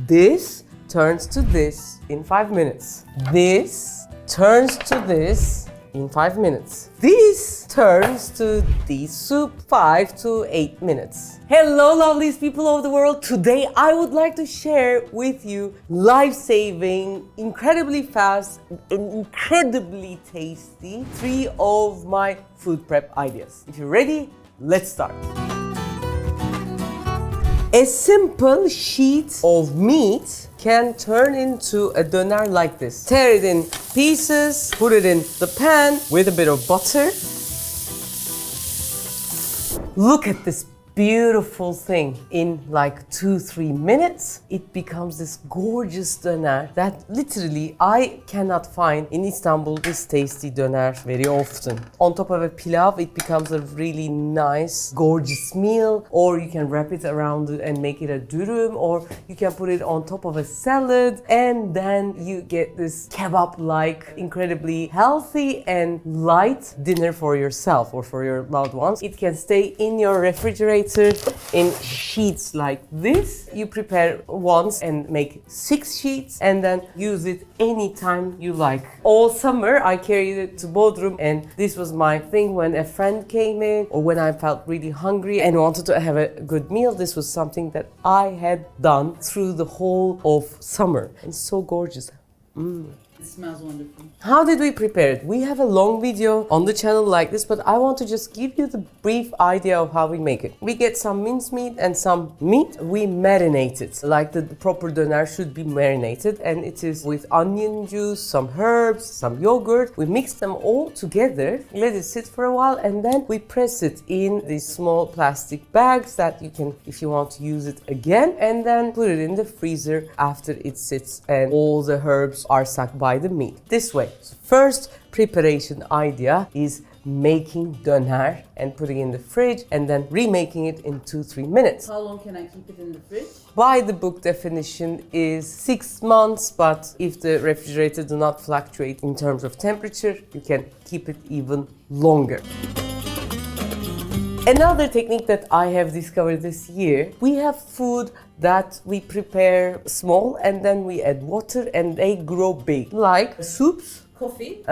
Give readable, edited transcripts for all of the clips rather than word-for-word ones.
This turns to this in 5 minutes. This turns to this in 5 minutes. This turns to the soup 5 to 8 minutes. Hello lovely people of the world. Today I would like to share with you life-saving, incredibly fast and incredibly tasty 3 of my food prep ideas. If you're ready, let's start. A simple sheet of meat can turn into a doner like this. Tear it in pieces, put it in the pan with a bit of butter. Look at this beautiful thing. In like 2-3 minutes, it becomes this gorgeous doner that literally I cannot find in Istanbul this tasty doner very often. On top of a pilav, it becomes a really nice, gorgeous meal, or you can wrap it around and make it a durum, or you can put it on top of a salad, and then you get this kebab-like, incredibly healthy and light dinner for yourself or for your loved ones. It can stay in your refrigerator in sheets like this. You prepare once and make 6 sheets and then use it anytime you like. All summer I carried it to Bodrum, and this was my thing when a friend came in or when I felt really hungry and wanted to have a good meal. This was something that I had done through the whole of summer. It's so gorgeous. It smells wonderful. How did we prepare it? We have a long video on the channel like this, but I want to just give you the brief idea of how we make it. We get some mincemeat and some meat. We marinate it like the proper doner should be marinated, and it is with onion juice, some herbs, some yogurt. We mix them all together, let it sit for a while, and then we press it in these small plastic bags that you can, if you want to use it again, and then put it in the freezer after it sits and all the herbs are sucked by the meat. This way. So first preparation idea is making doner and putting it in the fridge and then remaking it in 2-3 minutes. How long can I keep it in the fridge? By the book definition is 6 months, but if the refrigerator do not fluctuate in terms of temperature, you can keep it even longer. Another technique that I have discovered this year, we have food that we prepare small and then we add water and they grow big, like soups, coffee,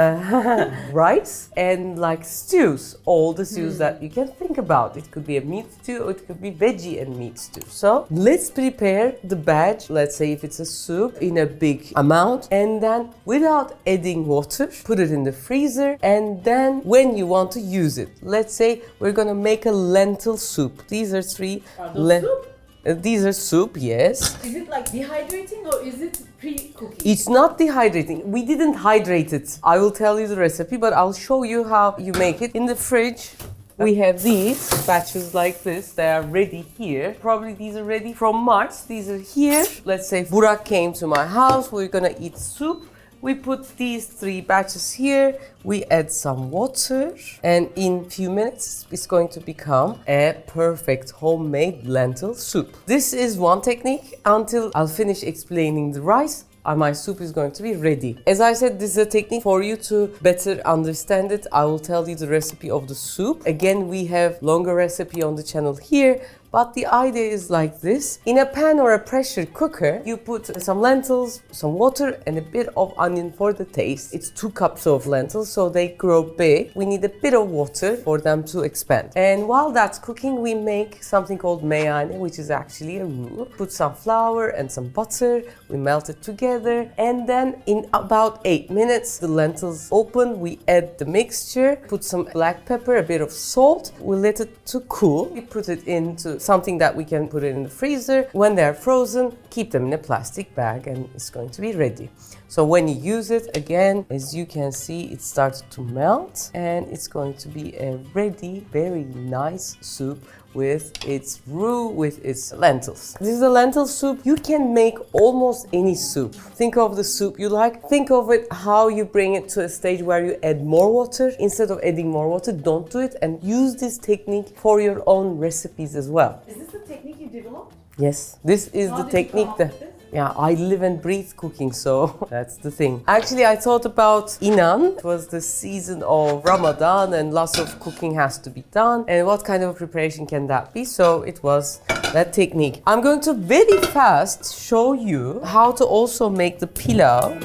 rice, and like stews, all the stews that you can think about. It could be a meat stew or it could be veggie and meat stew. So let's prepare the batch, let's say if it's a soup, in a big amount, and then without adding water, put it in the freezer, and then when you want to use it, let's say we're gonna make a lentil soup. These are 3 soup? These are soup, yes. Is it like dehydrating or is it pre-cooking? It's not dehydrating. We didn't hydrate it. I will tell you the recipe, but I'll show you how you make it. In the fridge, we have these batches like this. They are ready here. Probably these are ready from March. These are here. Let's say Burak came to my house. We're gonna eat soup. We put these 3 batches here, we add some water, and in a few minutes it's going to become a perfect homemade lentil soup. This is one technique until I'll finish explaining the rice. My soup is going to be ready. As I said, this is a technique for you to better understand it. I will tell you the recipe of the soup. Again, we have longer recipe on the channel here, but the idea is like this. In a pan or a pressure cooker, you put some lentils, some water, and a bit of onion for the taste. It's 2 cups of lentils, so they grow big. We need a bit of water for them to expand. And while that's cooking, we make something called meyane, which is actually a roux. Put some flour and some butter. We melt it together, and then in about 8 minutes, the lentils open. We add the mixture, put some black pepper, a bit of salt. We let it to cool. We put it into something that we can put it in the freezer. When they're frozen, keep them in a plastic bag and it's going to be ready. So when you use it, again, as you can see, it starts to melt and it's going to be a ready, very nice soup with its roux, with its lentils. This is a lentil soup. You can make almost any soup. Think of the soup you like. Think of it how you bring it to a stage where you add more water. Instead of adding more water, don't do it, and use this technique for your own recipes as well. Is this the technique you developed? Yes, this is the technique that Yeah, I live and breathe cooking, so that's the thing. Actually, I thought about Inan. It was the season of Ramadan and lots of cooking has to be done. And what kind of preparation can that be? So it was that technique. I'm going to very fast show you how to also make the pilau.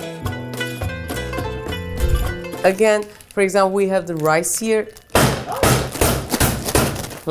Again, for example, we have the rice here.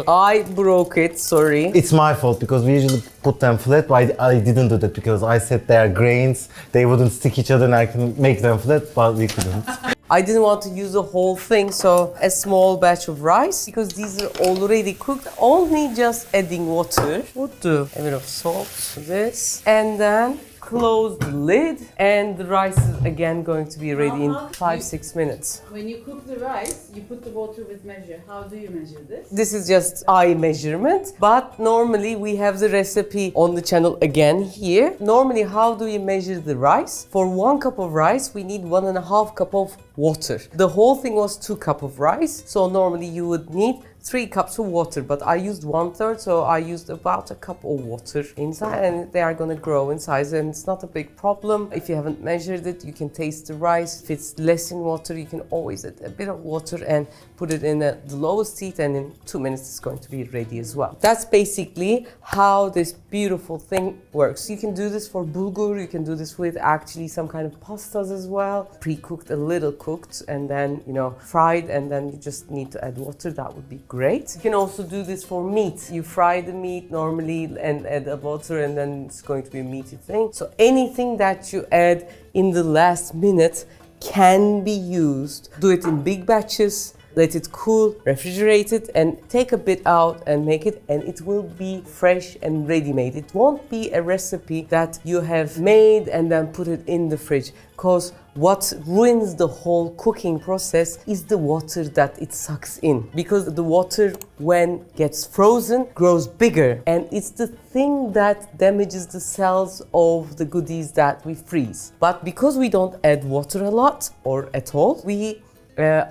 I broke it, sorry. It's my fault because we usually put them flat, but I didn't do that because I said they are grains, they wouldn't stick each other and I can make them flat, but we couldn't. I didn't want to use the whole thing, so a small batch of rice, because these are already cooked, only just adding water. Would do a bit of salt to this, and then close the lid, and the rice is again going to be ready in 5-6 minutes. When you cook the rice, you put the water with measure. How do you measure this? This is just eye measurement, but normally we have the recipe on the channel again here. Normally, how do you measure the rice? For 1 cup of rice, we need 1.5 cup of water. The whole thing was 2 cups of rice, so normally you would need 3 cups of water, but I used 1/3, so I used about a cup of water inside, and they are gonna grow in size, and it's not a big problem. If you haven't measured it, you can taste the rice. If it's less in water, you can always add a bit of water and put it in the lowest heat, and in 2 minutes it's going to be ready as well. That's basically how this beautiful thing works. You can do this for bulgur, you can do this with actually some kind of pastas as well. Pre-cooked, a little cooked, and then, you know, fried, and then you just need to add water. That would be great. You can also do this for meat. You fry the meat normally and add a water, and then it's going to be a meaty thing. So anything that you add in the last minute can be used. Do it in big batches. Let it cool, refrigerate it, and take a bit out and make it, and it will be fresh and ready-made. It won't be a recipe that you have made and then put it in the fridge, because what ruins the whole cooking process is the water that it sucks in. Because the water, when gets frozen, grows bigger, and it's the thing that damages the cells of the goodies that we freeze. But because we don't add water a lot or at all, we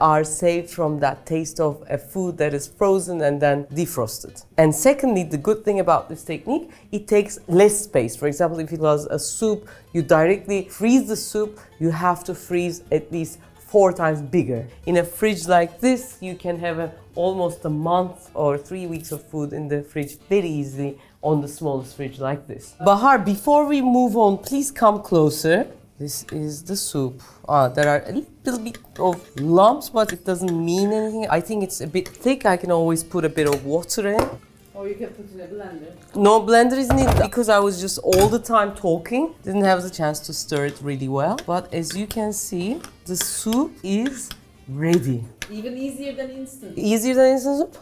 are saved from that taste of a food that is frozen and then defrosted. And secondly, the good thing about this technique, it takes less space. For example, if it was a soup, you directly freeze the soup, you have to freeze at least 4 times bigger. In a fridge like this, you can have almost a month or 3 weeks of food in the fridge very easily on the smallest fridge like this. Bahar, before we move on, please come closer. This is the soup. There are a little bit of lumps, but it doesn't mean anything. I think it's a bit thick. I can always put a bit of water in. Or you can put it in a blender. No blender is needed because I was just all the time talking. Didn't have the chance to stir it really well. But as you can see, the soup is ready. Even easier than instant. Easier than instant soup?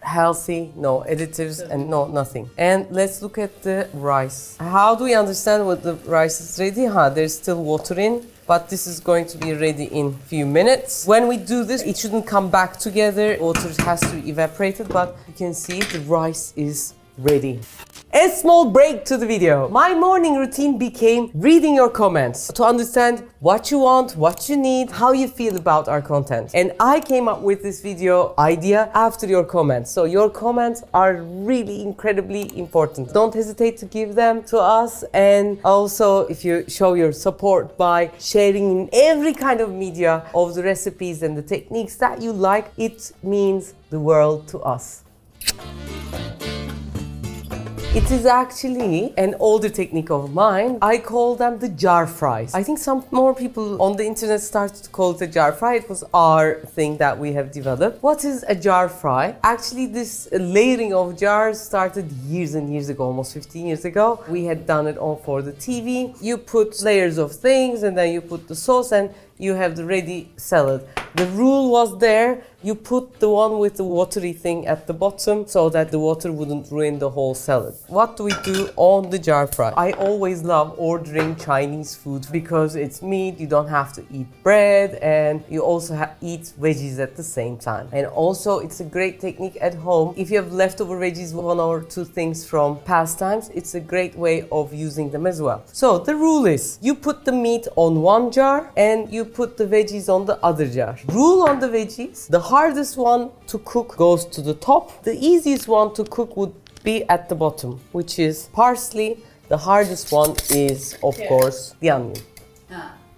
Healthy, no additives, and no nothing. And let's look at the rice. How do we understand what the rice is ready? There's still water in, but this is going to be ready in a few minutes. When we do this, it shouldn't come back together. Water has to be evaporated, but you can see the rice is ready. A small break to the video. My morning routine became reading your comments to understand what you want, what you need, how you feel about our content. And I came up with this video idea after your comments. So your comments are really incredibly important. Don't hesitate to give them to us. And also, if you show your support by sharing in every kind of media of the recipes and the techniques that you like, it means the world to us. It is actually an older technique of mine. I call them the jar fries. I think some more people on the internet started to call it a jar fry. It was our thing that we have developed. What is a jar fry? Actually, this layering of jars started years and years ago, almost 15 years ago. We had done it all for the TV. You put layers of things and then you put the sauce and you have the ready salad. The rule was there, you put the one with the watery thing at the bottom so that the water wouldn't ruin the whole salad. What do we do on the jar fry? I always love ordering Chinese food because it's meat, you don't have to eat bread, and you also eat veggies at the same time. And also it's a great technique at home. If you have leftover veggies, 1 or 2 things from past times, it's a great way of using them as well. So the rule is, you put the meat on one jar and you put the veggies on the other jar. Rule on the veggies, the hardest one to cook goes to the top. The easiest one to cook would be at the bottom, which is parsley, The hardest one is, of course, the onion.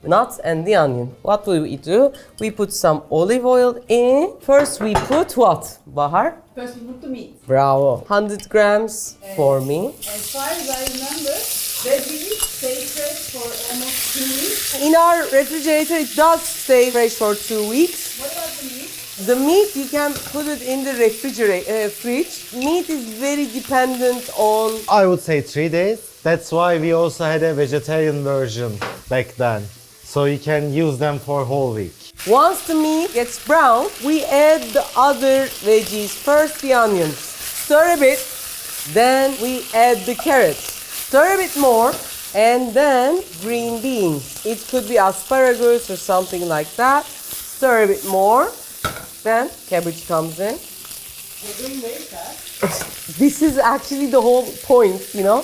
Nuts and the onion. What do? We put some olive oil in. First we put what, Bahar? First we put the meat. Bravo. 100 grams for me. As far as I remember, veggies stay fresh for almost 2 weeks. In our refrigerator, it does stay fresh for 2 weeks. What about the meat? The meat, you can put it in the fridge. Meat is very dependent on... I would say 3 days. That's why we also had a vegetarian version back then. So you can use them for a whole week. Once the meat gets brown, we add the other veggies. First the onions. Stir a bit. Then we add the carrots. Stir a bit more. And then green beans. It could be asparagus or something like that. Stir a bit more. Then cabbage comes in. We're doing very fast. This is actually the whole point, you know.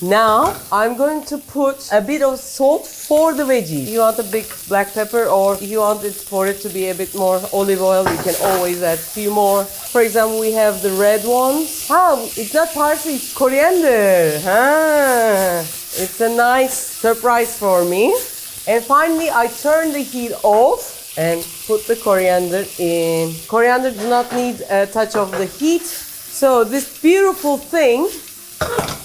Now I'm going to put a bit of salt for the veggie. If you want a big black pepper, or if you want it for it to be a bit more olive oil, you can always add a few more. For example, we have the red ones. It's not parsley, it's coriander. It's a nice surprise for me. And finally, I turn the heat off and put the coriander in. Coriander does not need a touch of the heat. So this beautiful thing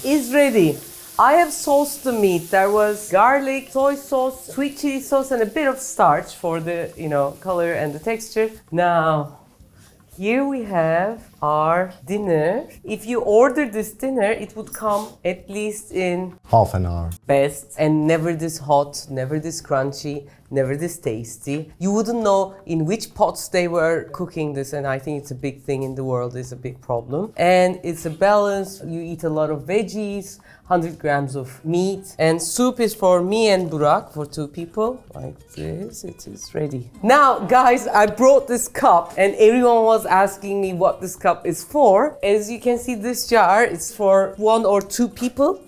is ready. I have sauced the meat. There was garlic, soy sauce, sweet chili sauce, and a bit of starch for the, color and the texture. Now, here we have our dinner. If you order this dinner, it would come at least in Half an hour. best, and never this hot, never this crunchy, never this tasty. You wouldn't know in which pots they were cooking this, and I think it's a big thing in the world, it's a big problem. And it's a balance. You eat a lot of veggies, 100 grams of meat, and soup is for me and Burak, for 2 people, like this. It is ready. Now, guys, I brought this cup, and everyone was asking me what this cup is for. As you can see, this jar is for 1 or 2 people.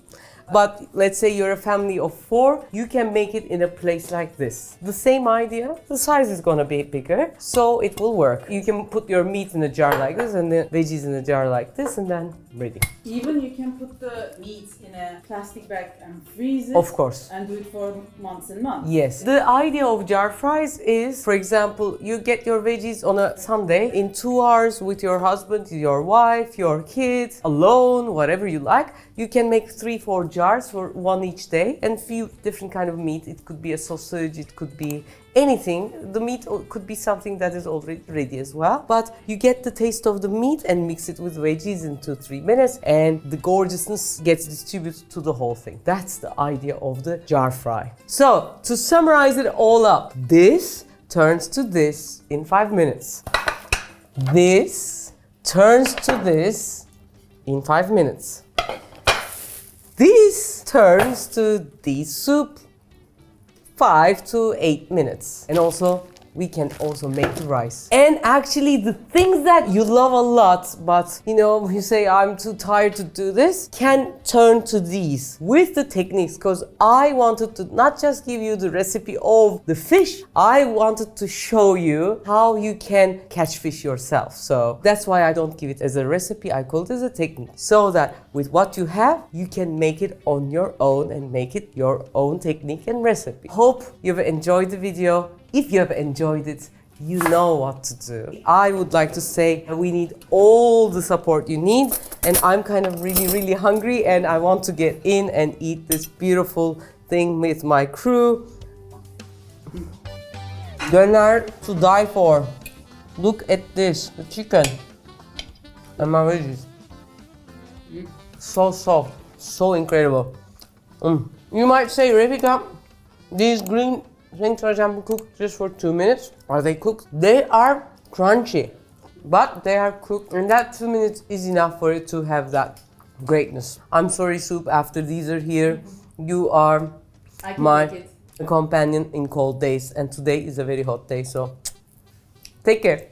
But let's say you're a family of 4, you can make it in a place like this. The same idea, the size is gonna be bigger, so it will work. You can put your meat in a jar like this and the veggies in a jar like this, and then ready. Even you can put the meat in a plastic bag and freeze it. Of course. And do it for months and months. Yes. The idea of jar fries is, for example, you get your veggies on a Sunday in 2 hours with your husband, your wife, your kids, alone, whatever you like. You can make 3-4 jars for 1 each day, and few different kind of meat. It could be a sausage, it could be anything. The meat could be something that is already ready as well. But you get the taste of the meat and mix it with veggies in 2-3 minutes, and the gorgeousness gets distributed to the whole thing. That's the idea of the jar fry. So, to summarize it all up, this turns to this in 5 minutes. This turns to this in 5 minutes. This turns to the soup 5 to 8 minutes. And also, we can also make the rice. And actually, the things that you love a lot, but you say, I'm too tired to do this, can turn to these with the techniques, because I wanted to not just give you the recipe of the fish, I wanted to show you how you can catch fish yourself. So that's why I don't give it as a recipe, I call it as a technique. So that with what you have, you can make it on your own and make it your own technique and recipe. Hope you've enjoyed the video. If you have enjoyed it, you know what to do. I would like to say we need all the support you need, and I'm kind of really hungry, and I want to get in and eat this beautiful thing with my crew. Döner to die for. Look at this, the chicken and my veggies. So soft, so incredible. You might say, Refika, these green things, for example, cooked just for 2 minutes. Are they cooked? They are crunchy, but they are cooked, and that 2 minutes is enough for it to have that greatness. I'm sorry, Soup, after these are here, you are my companion in cold days, and today is a very hot day, so take care.